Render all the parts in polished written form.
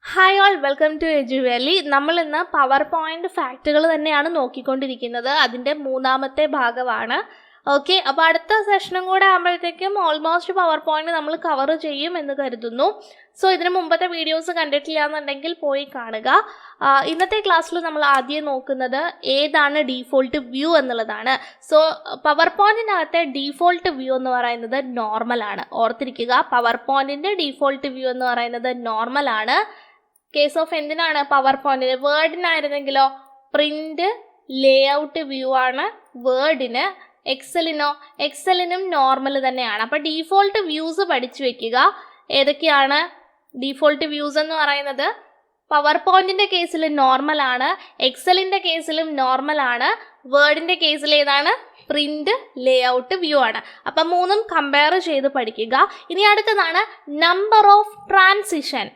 Hi all, welcome to എജുവാലി. നമ്മൾ ഇന്ന് പവർ പോയിന്റ് ഫാക്റ്റുകൾ തന്നെയാണ് നോക്കിക്കൊണ്ടിരിക്കുന്നത്. അതിൻ്റെ മൂന്നാമത്തെ ഭാഗമാണ്. ഓക്കെ, അപ്പോൾ അടുത്ത സെഷനും കൂടെ ആകുമ്പോഴത്തേക്കും ഓൾമോസ്റ്റ് പവർ പോയിന്റ് നമ്മൾ കവർ ചെയ്യും എന്ന് കരുതുന്നു. സോ ഇതിന് മുമ്പത്തെ വീഡിയോസ് കണ്ടിട്ടില്ല എന്നുണ്ടെങ്കിൽ പോയി കാണുക. ഇന്നത്തെ ക്ലാസ്സിൽ നമ്മൾ ആദ്യം നോക്കുന്നത് ഏതാണ് ഡീഫോൾട്ട് വ്യൂ എന്നുള്ളതാണ്. സോ പവർ പോയിന്റിനകത്തെ ഡീഫോൾട്ട് വ്യൂ എന്ന് പറയുന്നത് നോർമലാണ്. ഓർത്തിരിക്കുക, പവർ പോയിന്റിൻ്റെ ഡീഫോൾട്ട് വ്യൂ എന്ന് പറയുന്നത് നോർമലാണ്. കേസ് ഓഫ് എന്തിനാണ്? പവർ പോയിന്റിന്. വേർഡിനായിരുന്നെങ്കിലോ പ്രിന്റ് ലേഔട്ട് വ്യൂ ആണ് വേർഡിന്. എക്സലിനും നോർമൽ തന്നെയാണ്. അപ്പോൾ ഡീഫോൾട്ട് വ്യൂസ് പഠിച്ചു വെക്കുക. ഏതൊക്കെയാണ് ഡീഫോൾട്ട് വ്യൂസ് എന്ന് പറയുന്നത്? പവർ പോയിന്റിന്റെ കേസിൽ നോർമലാണ്, എക്സലിന്റെ കേസിലും നോർമലാണ്, വേർഡിന്റെ കേസിൽ ഏതാണ്? പ്രിന്റ് ലേഔട്ട് വ്യൂ ആണ്. അപ്പം മൂന്നും കമ്പയർ ചെയ്ത് പഠിക്കുക. ഇനി അടുത്തതാണ് നമ്പർ ഓഫ് ട്രാൻസിഷൻ.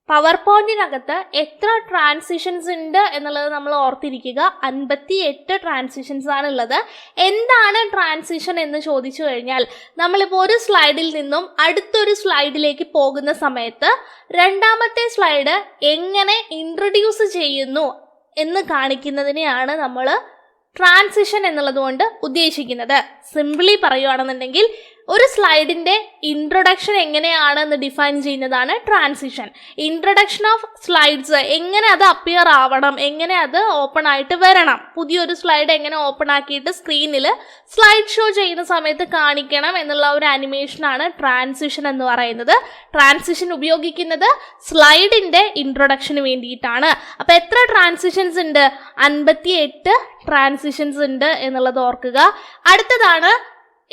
പവർ പോയിന്റിനകത്ത് എത്ര ട്രാൻസിഷൻസ് ഉണ്ട് എന്നുള്ളത് നമ്മൾ ഓർത്തിരിക്കുക. 58 ട്രാൻസിഷൻസ് ആണുള്ളത്. എന്താണ് ട്രാൻസിഷൻ എന്ന് ചോദിച്ചു കഴിഞ്ഞാൽ, നമ്മളിപ്പോൾ ഒരു സ്ലൈഡിൽ നിന്നും അടുത്തൊരു സ്ലൈഡിലേക്ക് പോകുന്ന സമയത്ത് രണ്ടാമത്തെ സ്ലൈഡ് എങ്ങനെ ഇൻട്രൊഡ്യൂസ് ചെയ്യുന്നു എന്ന് കാണിക്കുന്നതിനെയാണ് നമ്മൾ ട്രാൻസിഷൻ എന്നുള്ളത് കൊണ്ട് ഉദ്ദേശിക്കുന്നത്. സിംപിളി പറയുകയാണെന്നുണ്ടെങ്കിൽ ഒരു സ്ലൈഡിൻ്റെ ഇൻട്രൊഡക്ഷൻ എങ്ങനെയാണെന്ന് ഡിഫൈൻ ചെയ്യുന്നതാണ് ട്രാൻസിഷൻ. ഇൻട്രൊഡക്ഷൻ ഓഫ് സ്ലൈഡ്സ്, എങ്ങനെ അത് അപ്പിയർ ആവണം, എങ്ങനെ അത് ഓപ്പൺ ആയിട്ട് വരണം, പുതിയൊരു സ്ലൈഡ് എങ്ങനെ ഓപ്പൺ ആക്കിയിട്ട് സ്ക്രീനിൽ സ്ലൈഡ് ഷോ ചെയ്യുന്ന സമയത്ത് കാണിക്കണം എന്നുള്ള ഒരു ആനിമേഷനാണ് ട്രാൻസിഷൻ എന്ന് പറയുന്നത്. ട്രാൻസിഷൻ ഉപയോഗിക്കുന്നത് സ്ലൈഡിൻ്റെ ഇൻട്രൊഡക്ഷന് വേണ്ടിയിട്ടാണ്. അപ്പോൾ എത്ര ട്രാൻസിഷൻസ് ഉണ്ട്? 58 ട്രാൻസിഷൻസ് ഉണ്ട് എന്നുള്ളത് ഓർക്കുക. അടുത്തതാണ്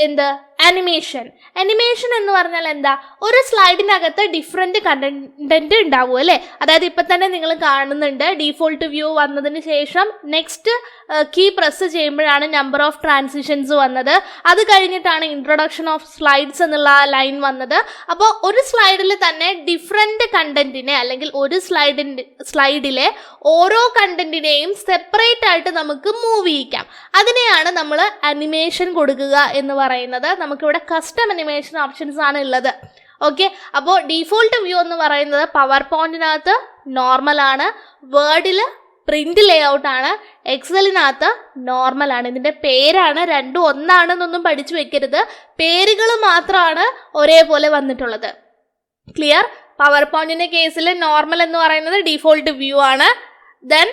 എന്ത്? അനിമേഷൻ. അനിമേഷൻ എന്ന് പറഞ്ഞാൽ എന്താ? ഒരു സ്ലൈഡിനകത്ത് ഡിഫറെൻറ്റ് കണ്ടന്റ് ഉണ്ടാവും അല്ലേ? അതായത് ഇപ്പം തന്നെ നിങ്ങൾ കാണുന്നുണ്ട്, ഡീഫോൾട്ട് വ്യൂ വന്നതിന് ശേഷം നെക്സ്റ്റ് കീ പ്രസ് ചെയ്യുമ്പോഴാണ് നമ്പർ ഓഫ് ട്രാൻസിഷൻസ് വന്നത്. അത് കഴിഞ്ഞിട്ടാണ് ഇൻട്രൊഡക്ഷൻ ഓഫ് സ്ലൈഡ്സ് എന്നുള്ള ലൈൻ വന്നത്. അപ്പോൾ ഒരു സ്ലൈഡിൽ തന്നെ ഡിഫറെൻറ്റ് കണ്ടന്റിനെ, അല്ലെങ്കിൽ ഒരു സ്ലൈഡിലെ ഓരോ കണ്ടന്റിനെയും സെപ്പറേറ്റ് ആയിട്ട് നമുക്ക് മൂവ് ചെയ്യിക്കാം. അതിനെയാണ് നമ്മൾ അനിമേഷൻ കൊടുക്കുക എന്ന് പറയുന്നത്. നമുക്കിവിടെ കസ്റ്റം അനിമേഷൻ ഓപ്ഷൻസ് ആണ് ഉള്ളത്. ഓക്കെ, അപ്പോൾ ഡീഫോൾട്ട് വ്യൂ എന്ന് പറയുന്നത് പവർ പോയിന്റിനകത്ത് നോർമലാണ്, വേർഡിൽ പ്രിന്റ് ലേഔട്ട് ആണ്, എക്സലിനകത്ത് നോർമലാണ്. ഇതിൻ്റെ പേരാണ് രണ്ടും ഒന്നാണെന്നൊന്നും പഠിച്ചു വെക്കരുത്. പേരുകൾ മാത്രമാണ് ഒരേപോലെ വന്നിട്ടുള്ളത്. ക്ലിയർ? പവർ പോയിന്റിന്റെ കേസിൽ നോർമൽ എന്ന് പറയുന്നത് ഡീഫോൾട്ട് വ്യൂ ആണ്. ദെൻ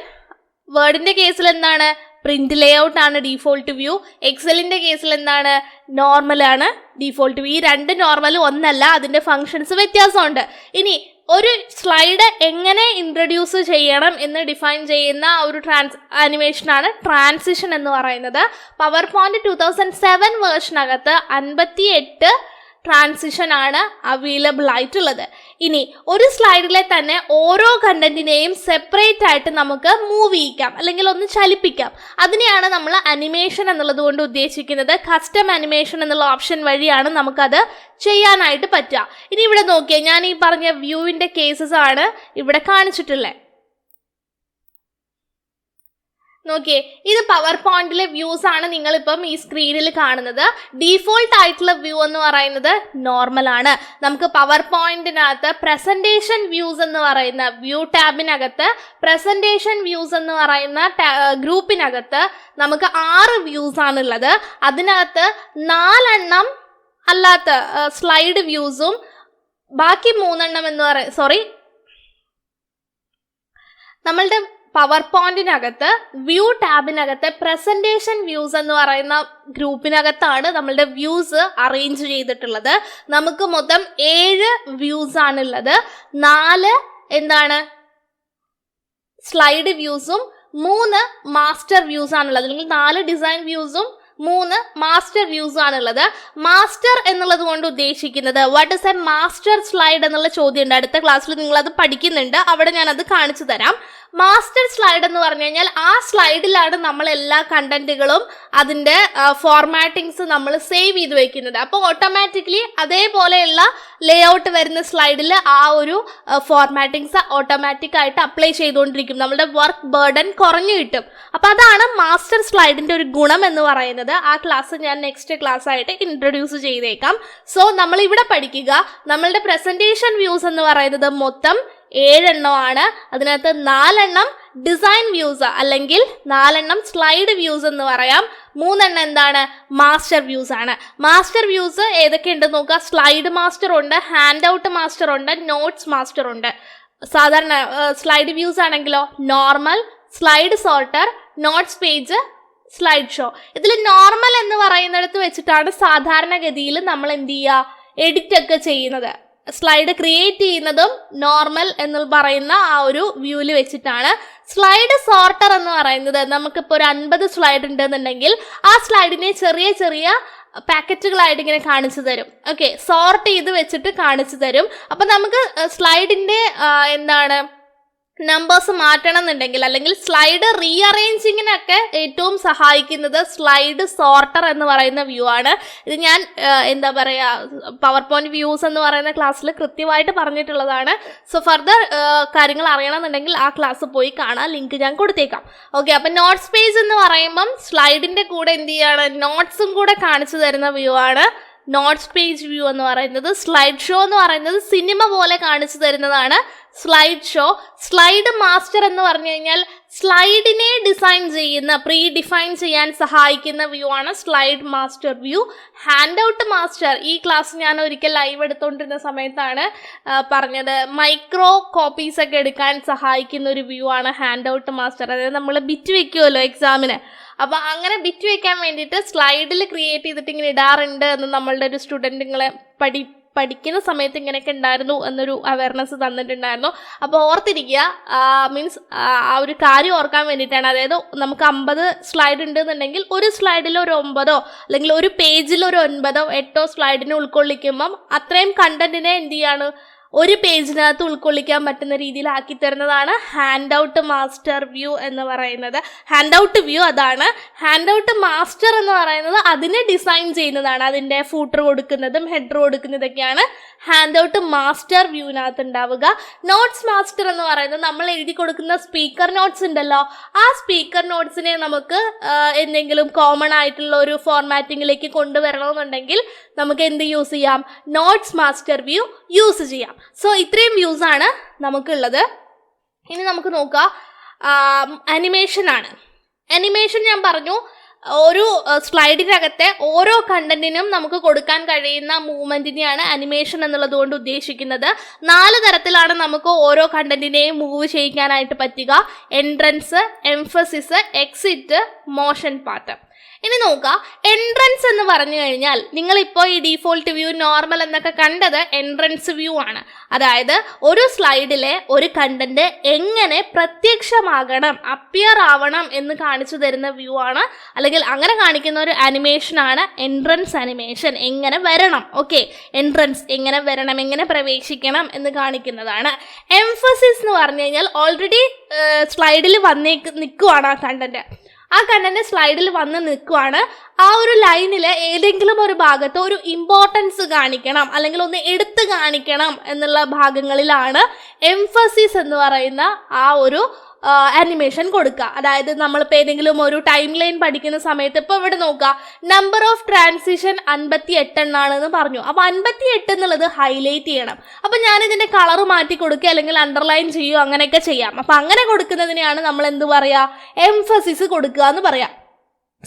വേർഡിന്റെ കേസിൽ എന്താണ്? പ്രിന്റ് ലേഔട്ട് ആണ് ഡീഫോൾട്ട് വ്യൂ. എക്സലിന്റെ കേസിൽ എന്താണ്? നോർമലാണ് ഡീഫോൾട്ട് വ്യൂ. ഈ രണ്ട് നോർമൽ ഒന്നല്ല, അതിന്റെ ഫങ്ഷൻസ് വ്യത്യാസമുണ്ട്. ഇനി ഒരു സ്ലൈഡ് എങ്ങനെ ഇൻട്രൊഡ്യൂസ് ചെയ്യണം എന്ന് ഡിഫൈൻ ചെയ്യുന്ന ഒരു ആനിമേഷനാണ് ട്രാൻസിഷൻ എന്ന് പറയുന്നത്. പവർ പോയിന്റ് 2007 വേർഷനകത്ത് 58 ട്രാൻസിഷൻ ആണ് അവൈലബിൾ ആയിട്ടുള്ളത്. ഇനി ഒരു സ്ലൈഡിലെ തന്നെ ഓരോ കണ്ടന്റിനെയും സെപ്പറേറ്റ് ആയിട്ട് നമുക്ക് മൂവ് ചെയ്യിക്കാം, അല്ലെങ്കിൽ ഒന്ന് ചലിപ്പിക്കാം. അതിനെയാണ് നമ്മൾ അനിമേഷൻ എന്നുള്ളത് കൊണ്ട് ഉദ്ദേശിക്കുന്നത്. കസ്റ്റം അനിമേഷൻ എന്നുള്ള ഓപ്ഷൻ വഴിയാണ് നമുക്കത് ചെയ്യാനായിട്ട് പറ്റുക. ഇനി ഇവിടെ നോക്കിയേ, ഞാൻ ഈ പറഞ്ഞ വ്യൂവിൻ്റെ കേസസ് ആണ് ഇവിടെ കാണിച്ചിട്ടുള്ളത്. നോക്കിയേ, ഇത് പവർ പോയിന്റിലെ വ്യൂസ് ആണ് നിങ്ങളിപ്പം ഈ സ്ക്രീനിൽ കാണുന്നത്. ഡീഫോൾട്ട് ആയിട്ടുള്ള വ്യൂ എന്ന് പറയുന്നത് നോർമൽ ആണ്. നമുക്ക് പവർ പോയിന്റിനകത്ത് പ്രസന്റേഷൻ വ്യൂസ് എന്ന് പറയുന്ന വ്യൂ ടാബിനകത്ത്, പ്രസന്റേഷൻ വ്യൂസ് എന്ന് പറയുന്ന ഗ്രൂപ്പിനകത്ത് നമുക്ക് 6 വ്യൂസ് ആണുള്ളത്. അതിനകത്ത് 4 അല്ലാത്ത സ്ലൈഡ് വ്യൂസും ബാക്കി 3 നമ്മളുടെ പവർ പോയിന്റിനകത്ത് വ്യൂ ടാബിനകത്ത് പ്രസന്റേഷൻ വ്യൂസ് എന്ന് പറയുന്ന ഗ്രൂപ്പിനകത്താണ് നമ്മളുടെ വ്യൂസ് അറേഞ്ച് ചെയ്തിട്ടുള്ളത്. നമുക്ക് മൊത്തം 7 വ്യൂസ് ആണുള്ളത്. 4 എന്താണ്? സ്ലൈഡ് വ്യൂസും 3 മാസ്റ്റർ വ്യൂസ് ആണുള്ളത്. അല്ലെങ്കിൽ 4 ഡിസൈൻ വ്യൂസും 3 മാസ്റ്റർ വ്യൂസ് ആണുള്ളത്. മാസ്റ്റർ എന്നുള്ളത് കൊണ്ട് ഉദ്ദേശിക്കുന്നത് what is A master slide എന്നുള്ള ചോദ്യമുണ്ട്. അടുത്ത ക്ലാസ്സിൽ നിങ്ങളത് പഠിക്കുന്നുണ്ട്, അവിടെ ഞാനത് കാണിച്ചു തരാം. മാസ്റ്റർ സ്ലൈഡ് എന്ന് പറഞ്ഞു കഴിഞ്ഞാൽ ആ സ്ലൈഡിലാണ് നമ്മൾ എല്ലാ കണ്ടന്റുകളും അതിൻ്റെ ഫോർമാറ്റിങ്സ് നമ്മൾ സേവ് ചെയ്ത് വെക്കുന്നത്. അപ്പോൾ ഓട്ടോമാറ്റിക്കലി അതേപോലെയുള്ള ലേ ഔട്ട് വരുന്ന സ്ലൈഡിൽ ആ ഒരു ഫോർമാറ്റിങ്സ് ഓട്ടോമാറ്റിക് ആയിട്ട് അപ്ലൈ ചെയ്തുകൊണ്ടിരിക്കും. നമ്മുടെ വർക്ക് ബർഡൻ കുറഞ്ഞു കിട്ടും. അപ്പോൾ അതാണ് മാസ്റ്റർ സ്ലൈഡിൻ്റെ ഒരു ഗുണം എന്ന് പറയുന്നത്. ആ ക്ലാസ് ഞാൻ നെക്സ്റ്റ് ക്ലാസ് ആയിട്ട് ഇൻട്രൊഡ്യൂസ് ചെയ്തേക്കാം. സോ നമ്മൾ ഇവിടെ പഠിക്കുക, നമ്മളുടെ പ്രസന്റേഷൻ വ്യൂസ് എന്ന് പറയുന്നത് മൊത്തം 7 എണ്ണമാണ്. അതിനകത്ത് 4 എണ്ണം ഡിസൈൻ വ്യൂസ് അല്ലെങ്കിൽ 4 എണ്ണം സ്ലൈഡ് വ്യൂസ് എന്ന് പറയാം. 3 എണ്ണം എന്താണ്? മാസ്റ്റർ വ്യൂസ് ആണ്. മാസ്റ്റർ വ്യൂസ് ഏതൊക്കെ ഉണ്ടെന്ന് നോക്കുക. സ്ലൈഡ് മാസ്റ്റർ ഉണ്ട്, ഹാൻഡ് ഔട്ട് മാസ്റ്റർ ഉണ്ട്, നോട്ട്സ് മാസ്റ്റർ ഉണ്ട്. സാധാരണ സ്ലൈഡ് വ്യൂസ് ആണെങ്കിലോ normal, slide sorter, notes page, slide show. ഇതിൽ നോർമൽ എന്ന് പറയുന്നിടത്ത് വെച്ചിട്ടാണ് സാധാരണഗതിയിൽ നമ്മൾ എന്ത് ചെയ്യുക, എഡിറ്റ് ഒക്കെ ചെയ്യുന്നത്. സ്ലൈഡ് ക്രിയേറ്റ് ചെയ്യുന്നതും നോർമൽ എന്ന് പറയുന്ന ആ ഒരു വ്യൂവിൽ വെച്ചിട്ടാണ്. സ്ലൈഡ് സോർട്ടർ എന്ന് പറയുന്നത് നമുക്കിപ്പോൾ ഒരു 50 സ്ലൈഡ് ഉണ്ടെന്നുണ്ടെങ്കിൽ ആ സ്ലൈഡിനെ ചെറിയ ചെറിയ പാക്കറ്റുകളായിട്ട് ഇങ്ങനെ കാണിച്ചു തരും. ഓക്കെ, സോർട്ട് ചെയ്ത് വെച്ചിട്ട് കാണിച്ചു തരും. അപ്പം നമുക്ക് സ്ലൈഡിൻ്റെ എന്താണ് നമ്പേഴ്സ് മാറ്റണം എന്നുണ്ടെങ്കിൽ അല്ലെങ്കിൽ സ്ലൈഡ് റീഅറേഞ്ചിങ്ങിനൊക്കെ ഏറ്റവും സഹായിക്കുന്നത് സ്ലൈഡ് സോർട്ടർ എന്ന് പറയുന്ന വ്യൂ ആണ്. ഇത് ഞാൻ എന്താ പറയുക, പവർ പോയിന്റ് വ്യൂസ് എന്ന് പറയുന്ന ക്ലാസ്സിൽ കൃത്യമായിട്ട് പറഞ്ഞിട്ടുള്ളതാണ്. സോ ഫർദർ കാര്യങ്ങൾ അറിയണമെന്നുണ്ടെങ്കിൽ ആ ക്ലാസ് പോയി കാണാം, ലിങ്ക് ഞാൻ കൊടുത്തേക്കാം. ഓക്കെ, അപ്പം നോട്ട്സ് പേജ് എന്ന് പറയുമ്പം സ്ലൈഡിൻ്റെ കൂടെ എന്ത് ചെയ്യാണ്, നോട്ട്സും കൂടെ കാണിച്ചു തരുന്ന വ്യൂ ആണ് നോട്ട്സ് പേജ് വ്യൂ എന്ന് പറയുന്നത്. സ്ലൈഡ് ഷോ എന്ന് പറയുന്നത് സിനിമ പോലെ കാണിച്ചു തരുന്നതാണ് സ്ലൈഡ് ഷോ. സ്ലൈഡ് മാസ്റ്റർ എന്ന് പറഞ്ഞു കഴിഞ്ഞാൽ സ്ലൈഡിനെ ഡിസൈൻ ചെയ്യുന്ന, പ്രീ ഡിഫൈൻ ചെയ്യാൻ സഹായിക്കുന്ന വ്യൂ ആണ് slide master view. Hand out master ഈ ക്ലാസ് ഞാൻ ഒരിക്കൽ ലൈവ് എടുത്തുകൊണ്ടിരുന്ന സമയത്താണ് പറഞ്ഞത്. മൈക്രോ കോപ്പീസ് ഒക്കെ എടുക്കാൻ സഹായിക്കുന്ന ഒരു വ്യൂ ആണ് ഹാൻഡ് ഔട്ട് മാസ്റ്റർ. അതായത് നമ്മൾ ബിറ്റ് വെക്കുമല്ലോ എക്സാമിന്, അപ്പോൾ അങ്ങനെ ബിറ്റ് വെക്കാൻ വേണ്ടിയിട്ട് സ്ലൈഡിൽ ക്രിയേറ്റ് ചെയ്തിട്ട് ഇങ്ങനെ ഇടാറുണ്ട് എന്ന് നമ്മളുടെ ഒരു സ്റ്റുഡൻറ്റുകളെ പഠിക്കുന്ന സമയത്ത് ഇങ്ങനെയൊക്കെ ഉണ്ടായിരുന്നു എന്നൊരു അവയർനെസ് തന്നിട്ടുണ്ടായിരുന്നു. അപ്പോൾ ഓർത്തിരിക്കുക, മീൻസ് ആ ഒരു കാര്യം ഓർക്കാൻ വേണ്ടിയിട്ടാണ്. അതായത് നമുക്ക് 50 സ്ലൈഡ് ഉണ്ടെന്നുണ്ടെങ്കിൽ ഒരു സ്ലൈഡിൽ ഒരു 9 അല്ലെങ്കിൽ ഒരു പേജിൽ ഒരു 9 8 സ്ലൈഡിനെ ഉൾക്കൊള്ളിക്കുമ്പം അത്രയും കണ്ടന്റിനെ എന്ത് ചെയ്യാണ്, ഒരു പേജിനകത്ത് ഉൾക്കൊള്ളിക്കാൻ പറ്റുന്ന രീതിയിലാക്കി തരുന്നതാണ് ഹാൻഡ് ഔട്ട് മാസ്റ്റർ വ്യൂ എന്ന് പറയുന്നത്. ഹാൻഡ് ഔട്ട് വ്യൂ അതാണ്. ഹാൻഡ് ഔട്ട് മാസ്റ്റർ എന്ന് പറയുന്നത് അതിനെ ഡിസൈൻ ചെയ്യുന്നതാണ്. അതിൻ്റെ ഫൂട്ടർ കൊടുക്കുന്നതും ഹെഡർ കൊടുക്കുന്നതൊക്കെയാണ് ഹാൻഡ് ഔട്ട് മാസ്റ്റർ വ്യൂവിനകത്ത് ഉണ്ടാവുക. നോട്ട്സ് മാസ്റ്റർ എന്ന് പറയുന്നത് നമ്മൾ എഴുതി കൊടുക്കുന്ന സ്പീക്കർ നോട്ട്സ് ഉണ്ടല്ലോ, ആ സ്പീക്കർ നോട്ട്സിനെ നമുക്ക് എന്തെങ്കിലും കോമൺ ആയിട്ടുള്ള ഒരു ഫോർമാറ്റിങ്ങിലേക്ക് കൊണ്ടുവരണമെന്നുണ്ടെങ്കിൽ നമുക്ക് എന്ത് യൂസ് ചെയ്യാം, നോട്ട്സ് മാസ്റ്റർ വ്യൂ യൂസ് ചെയ്യാം. സോ ഇത്രയും വ്യൂസ് ആണ് നമുക്കുള്ളത്. ഇനി നമുക്ക് നോക്കാം, അനിമേഷൻ ആണ്. അനിമേഷൻ ഞാൻ പറഞ്ഞു, ഒരു സ്ലൈഡിനകത്തെ ഓരോ കണ്ടന്റിനും നമുക്ക് കൊടുക്കാൻ കഴിയുന്ന മൂവ്മെന്റിനെയാണ് അനിമേഷൻ എന്നുള്ളത് കൊണ്ട് ഉദ്ദേശിക്കുന്നത്. 4 തരത്തിലാണ് നമുക്ക് ഓരോ കണ്ടന്റിനെയും മൂവ് ചെയ്യിക്കാനായിട്ട് പറ്റുക. Entrance, emphasis, exit, motion part. ഇനി നോക്കാം, എൻട്രൻസ് എന്ന് പറഞ്ഞു കഴിഞ്ഞാൽ നിങ്ങളിപ്പോൾ ഈ ഡീഫോൾട്ട് വ്യൂ, നോർമൽ എന്നൊക്കെ കണ്ടത് എൻട്രൻസ് വ്യൂ ആണ്. അതായത് ഒരു സ്ലൈഡിലെ ഒരു കണ്ടന്റ് എങ്ങനെ പ്രത്യക്ഷമാകണം, അപ്പിയർ ആവണം എന്ന് കാണിച്ചു തരുന്ന വ്യൂ ആണ്, അല്ലെങ്കിൽ അങ്ങനെ കാണിക്കുന്ന ഒരു അനിമേഷനാണ് എൻട്രൻസ് അനിമേഷൻ. എങ്ങനെ വരണം, ഓക്കെ, എൻട്രൻസ് എങ്ങനെ വരണം, എങ്ങനെ പ്രവേശിക്കണം എന്ന് കാണിക്കുന്നതാണ്. എംഫസിസ് എന്ന് പറഞ്ഞു കഴിഞ്ഞാൽ ഓൾറെഡി സ്ലൈഡിൽ നിൽക്കുവാണ് ആ കണ്ടന്റ് സ്ലൈഡിൽ വന്ന് നിൽക്കുവാണ്. ആ ഒരു ലൈനിൽ ഏതെങ്കിലും ഒരു ഭാഗത്ത് ഒരു ഇമ്പോർട്ടൻസ് കാണിക്കണം അല്ലെങ്കിൽ ഒന്ന് എടുത്ത് കാണിക്കണം എന്നുള്ള ഭാഗങ്ങളിലാണ് എംഫസിസ് എന്ന് പറയുന്ന ആ ഒരു ആനിമേഷൻ കൊടുക്കുക. അതായത് നമ്മളിപ്പോൾ ഏതെങ്കിലും ഒരു ടൈം ലൈൻ പഠിക്കുന്ന സമയത്ത് ഇപ്പോൾ ഇവിടെ നോക്കുക, നമ്പർ ഓഫ് ട്രാൻസിഷൻ 58 എണ്ണാണെന്ന് പറഞ്ഞു. അപ്പോൾ 58 എന്നുള്ളത് ഹൈലൈറ്റ് ചെയ്യണം. അപ്പോൾ ഞാനിതിൻ്റെ കളർ മാറ്റി കൊടുക്കുക അല്ലെങ്കിൽ അണ്ടർലൈൻ ചെയ്യുക, അങ്ങനെയൊക്കെ ചെയ്യാം. അപ്പോൾ അങ്ങനെ കൊടുക്കുന്നതിനെയാണ് നമ്മൾ എന്ത് പറയുക, എംഫസിസ് കൊടുക്കുക എന്ന് പറയാം.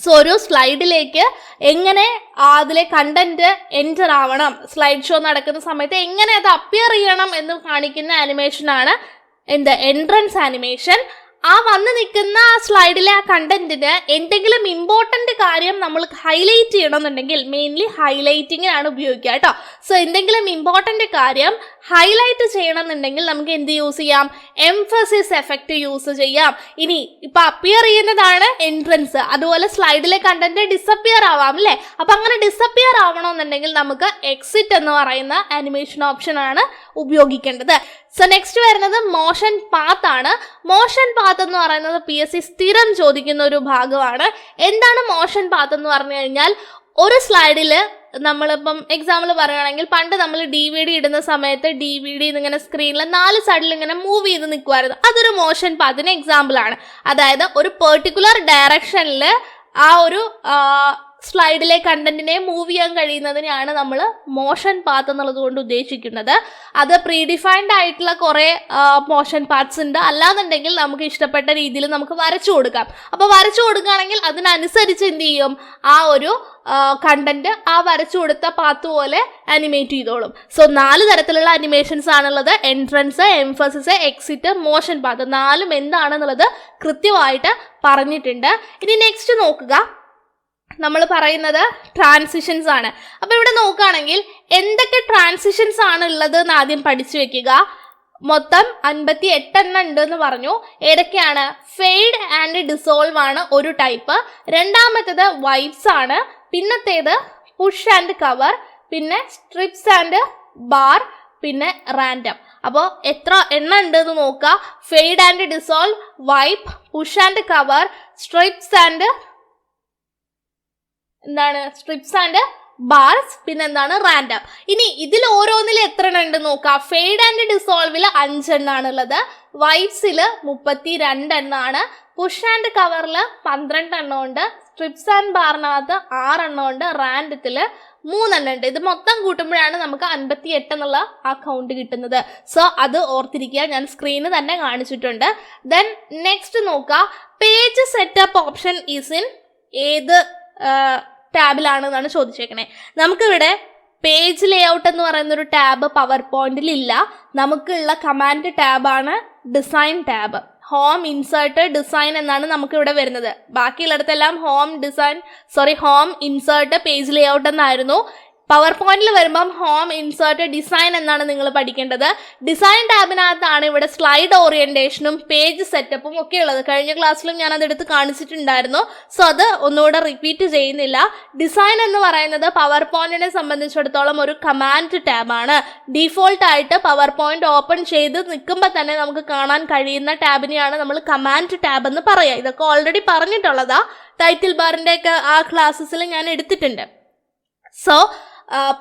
സോ ഒരു സ്ലൈഡിലേക്ക് എങ്ങനെ അതിലെ കണ്ടന്റ് എൻറ്റർ ആവണം, സ്ലൈഡ് ഷോ നടക്കുന്ന സമയത്ത് എങ്ങനെ അത് അപ്പിയർ ചെയ്യണം എന്ന് കാണിക്കുന്ന ആനിമേഷനാണ് എൻട്രൻസ് ആനിമേഷൻ. ആ വന്ന് നിൽക്കുന്ന ആ സ്ലൈഡിലെ ആ കണ്ടന്റിന് എന്തെങ്കിലും ഇമ്പോർട്ടൻ്റ് കാര്യം നമ്മൾ ഹൈലൈറ്റ് ചെയ്യണമെന്നുണ്ടെങ്കിൽ മെയിൻലി ഹൈലൈറ്റിങ്ങിനാണ് ഉപയോഗിക്കുക കേട്ടോ. സോ എന്തെങ്കിലും ഇമ്പോർട്ടൻ്റ് കാര്യം ഹൈലൈറ്റ് ചെയ്യണമെന്നുണ്ടെങ്കിൽ നമുക്ക് എന്ത് യൂസ് ചെയ്യാം, എംഫസിസ് എഫക്റ്റ് യൂസ് ചെയ്യാം. ഇനി ഇപ്പം അപ്പിയർ ചെയ്യുന്നതാണ് എൻട്രൻസ്, അതുപോലെ സ്ലൈഡിലെ കണ്ടന്റ് ഡിസപ്പിയർ ആവാം അല്ലേ. അപ്പം അങ്ങനെ ഡിസപ്പിയർ ആവണമെന്നുണ്ടെങ്കിൽ നമുക്ക് എക്സിറ്റ് എന്ന് പറയുന്ന ആനിമേഷൻ ഓപ്ഷനാണ് ഉപയോഗിക്കേണ്ടത്. സോ നെക്സ്റ്റ് വരുന്നത് മോഷൻ പാത്ത് ആണ്. മോഷൻ പാത്ത് എന്ന് പറയുന്നത് PSC സ്ഥിരം ചോദിക്കുന്ന ഒരു ഭാഗമാണ്. എന്താണ് മോഷൻ പാത്ത് എന്ന് പറഞ്ഞു കഴിഞ്ഞാൽ, ഒരു സ്ലൈഡിൽ നമ്മളിപ്പം എക്സാമ്പിൾ പറയുകയാണെങ്കിൽ, പണ്ട് നമ്മൾ DVD ഇടുന്ന സമയത്ത് DVD ഇങ്ങനെ സ്ക്രീനിൽ 4 സൈഡിൽ ഇങ്ങനെ മൂവ് ചെയ്ത് നിൽക്കുമായിരുന്നു. അതൊരു മോഷൻ പാത്തിന് എക്സാമ്പിൾ ആണ്. അതായത് ഒരു പെർട്ടിക്കുലർ ഡയറക്ഷനിൽ ആ ഒരു സ്ലൈഡിലെ കണ്ടന്റിനെ മൂവ് ചെയ്യാൻ കഴിയുന്നതിനെയാണ് നമ്മൾ മോഷൻ പാത്ത് എന്നുള്ളത് കൊണ്ട് ഉദ്ദേശിക്കുന്നത്. അത് പ്രീഡിഫൈൻഡ് ആയിട്ടുള്ള കുറേ മോഷൻ പാത്ത്സ് ഉണ്ട്. അല്ലാന്നുണ്ടെങ്കിൽ നമുക്ക് ഇഷ്ടപ്പെട്ട രീതിയിൽ നമുക്ക് വരച്ചു കൊടുക്കാം. അപ്പോൾ വരച്ചു കൊടുക്കുകയാണെങ്കിൽ അതിനനുസരിച്ച് എന്ത് ചെയ്യും, ആ ഒരു കണ്ടന്റ് ആ വരച്ചു കൊടുത്ത പാത്ത് പോലെ അനിമേറ്റ് ചെയ്തോളും. സോ 4 തരത്തിലുള്ള അനിമേഷൻസ് ആണുള്ളത്. Entrance, emphasis, exit, motion path. 4 എന്താണെന്നുള്ളത് കൃത്യമായിട്ട് പറഞ്ഞിട്ടുണ്ട്. ഇനി നെക്സ്റ്റ് നോക്കുക, നമ്മൾ പറയുന്നത് ട്രാൻസിഷൻസ് ആണ്. അപ്പോൾ ഇവിടെ നോക്കുകയാണെങ്കിൽ എന്തൊക്കെ ട്രാൻസിഷൻസ് ആണ് ഉള്ളത് എന്ന് ആദ്യം പഠിച്ചു വെക്കുക. മൊത്തം 58 എണ്ണം ഉണ്ട് എന്ന് പറഞ്ഞു. ഏതൊക്കെയാണ്? ഫെയ്ഡ് ആൻഡ് ഡിസോൾവ് ആണ് ഒരു ടൈപ്പ്. രണ്ടാമത്തേത് വൈബ്സ് ആണ്. പിന്നത്തേത് പുഷ് ആൻഡ് കവർ, പിന്നെ സ്ട്രിപ്സ് ആൻഡ് ബാർ, പിന്നെ റാൻഡം. അപ്പോൾ എത്ര എണ്ണം ഉണ്ടെന്ന് നോക്കുക. Fade and dissolve, wipe, push and cover, strips and bars, പിന്നെ എന്താണ് റാൻഡം. ഇനി ഇതിൽ ഓരോന്നിൽ എത്ര എണ്ണം ഉണ്ട് നോക്കാം. ഫെയ്ഡ് ആൻഡ് ഡിസോൾവിൽ 5 എണ്ണമാണ് ഉള്ളത്. വൈബ്സിൽ 32 എണ്ണമാണ്. പുഷ് ആൻഡ് കവറിൽ 12 എണ്ണം ഉണ്ട്. സ്ട്രിപ്സ് ആൻഡ് ബാറിനകത്ത് 6 എണ്ണം ഉണ്ട്. റാൻഡത്തിൽ 3 എണ്ണം ഉണ്ട്. ഇത് മൊത്തം കൂട്ടുമ്പോഴാണ് നമുക്ക് 58 എന്നുള്ള ആ കൗണ്ട് കിട്ടുന്നത്. സോ അത് ഓർത്തിരിക്കുക, ഞാൻ സ്ക്രീനിൽ തന്നെ കാണിച്ചിട്ടുണ്ട്. ദെൻ നെക്സ്റ്റ് നോക്കുക, page setup option is in ഏത് ടാബിലാണെന്നാണ് ചോദിച്ചേക്കണേ. നമുക്കിവിടെ പേജ് ലേഔട്ട് എന്ന് പറയുന്ന ഒരു ടാബ് പവർ പോയിന്റിൽ ഇല്ല. നമുക്കുള്ള കമാൻഡ് ടാബാണ് design tab. Home, insert, design എന്നാണ് നമുക്ക് ഇവിടെ വരുന്നത്. ബാക്കിയുള്ളിടത്തെല്ലാം ഹോം, ഇൻസേർട്ട്, പേജ് ലേഔട്ട് എന്നായിരുന്നു. പവർ പോയിന്റിൽ വരുമ്പം ഹോം, ഇൻസേർട്ട്, ഡിസൈൻ എന്നാണ് നിങ്ങൾ പഠിക്കേണ്ടത്. ഡിസൈൻ ടാബിനകത്താണ് ഇവിടെ സ്ലൈഡ് ഓറിയന്റേഷനും പേജ് സെറ്റപ്പും ഒക്കെ ഉള്ളത്. കഴിഞ്ഞ ക്ലാസ്സിലും ഞാൻ അതെടുത്ത് കാണിച്ചിട്ടുണ്ടായിരുന്നു. സോ അത് ഒന്നുകൂടെ റിപ്പീറ്റ് ചെയ്യുന്നില്ല. ഡിസൈൻ എന്ന് പറയുന്നത് പവർ പോയിന്റിനെ സംബന്ധിച്ചിടത്തോളം ഒരു കമാൻഡ് ടാബാണ്. ഡീഫോൾട്ട് ആയിട്ട് പവർ പോയിന്റ് ഓപ്പൺ ചെയ്ത് നിൽക്കുമ്പോൾ തന്നെ നമുക്ക് കാണാൻ കഴിയുന്ന ടാബിനെയാണ് നമ്മൾ കമാൻഡ് ടാബ് എന്ന് പറയുക. ഇതൊക്കെ ഓൾറെഡി പറഞ്ഞിട്ടുള്ളതാ. ടൈറ്റിൽ ബാറിൻ്റെ ഒക്കെ ആ ക്ലാസ്സസിൽ ഞാൻ എടുത്തിട്ടുണ്ട്. സോ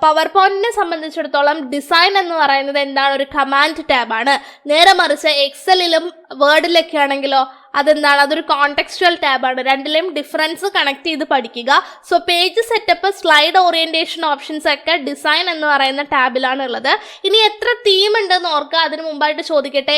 പവർ പോയിന്റിനെ സംബന്ധിച്ചിടത്തോളം ഡിസൈൻ എന്ന് പറയുന്നത് എന്താണ്? ഒരു കമാൻഡ് ടാബാണ്. നേരെ മറിച്ച് എക്സലിലും വേർഡിലൊക്കെ ആണെങ്കിലോ അതെന്താണ്? അതൊരു കോണ്ടെക്സ്റ്റുവൽ ടാബാണ്. രണ്ടിലെയും ഡിഫറൻസ് കണക്ട് ചെയ്ത് പഠിക്കുക. So page setup, slide orientation options ഒക്കെ ഡിസൈൻ എന്ന് പറയുന്ന ടാബിലാണ് ഉള്ളത്. ഇനി എത്ര തീം ഉണ്ടെന്ന് ഓർക്കുക. അതിന് മുമ്പായിട്ട് ചോദിക്കട്ടെ,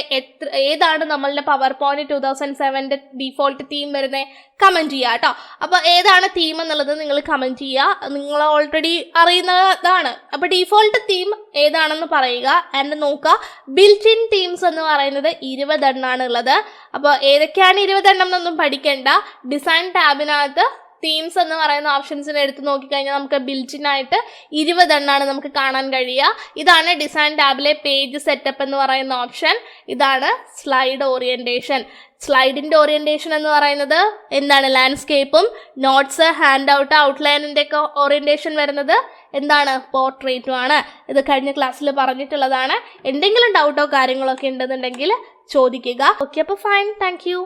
ഏതാണ് നമ്മളുടെ പവർ പോയിന്റ് 2007 ഡീഫോൾട്ട് തീം വരുന്നത്? കമൻറ്റ് ചെയ്യുക കേട്ടോ. അപ്പോൾ ഏതാണ് തീം എന്നുള്ളത് നിങ്ങൾ കമൻറ്റ് ചെയ്യുക. നിങ്ങൾ ഓൾറെഡി അറിയുന്നതാണ്. അപ്പോൾ ഡീഫോൾട്ട് തീം ഏതാണെന്ന് പറയുക. ആൻഡ് നോക്കുക, ബിൽറ്റ് ഇൻ തീംസ് എന്ന് പറയുന്നത് 20 എണ്ണമാണ് ഉള്ളത്. അപ്പോൾ ഏതൊക്കെയാണ് 20 എണ്ണം എന്നൊന്നും പഠിക്കേണ്ട. ഡിസൈൻ ടാബിനകത്ത് തീംസ് എന്ന് പറയുന്ന ഓപ്ഷൻസിനെ എടുത്ത് നോക്കിക്കഴിഞ്ഞാൽ നമുക്ക് ബിൽറ്റിനായിട്ട് 20 എണ്ണമാണ് നമുക്ക് കാണാൻ കഴിയുക. ഇതാണ് ഡിസൈൻ ടാബിലെ പേജ് സെറ്റപ്പ് എന്ന് പറയുന്ന ഓപ്ഷൻ. ഇതാണ് സ്ലൈഡ് ഓറിയന്റേഷൻ. സ്ലൈഡിൻ്റെ ഓറിയന്റേഷൻ എന്ന് പറയുന്നത് എന്താണ്? ലാൻഡ്സ്കേപ്പും നോട്ട്സ്, ഹാൻഡ് ഔട്ട്, ഔട്ട്ലൈനിൻ്റെ ഒക്കെ ഓറിയന്റേഷൻ വരുന്നത് എന്താണ്? പോർട്രേറ്റും ആണ്. ഇത് കഴിഞ്ഞ ക്ലാസ്സിൽ പറഞ്ഞിട്ടുള്ളതാണ്. എന്തെങ്കിലും ഡൗട്ടോ കാര്യങ്ങളൊക്കെ ഉണ്ടെന്നുണ്ടെങ്കിൽ ചോദിക്കുക. ഓക്കെ, അപ്പോൾ ഫൈൻ, താങ്ക് യു.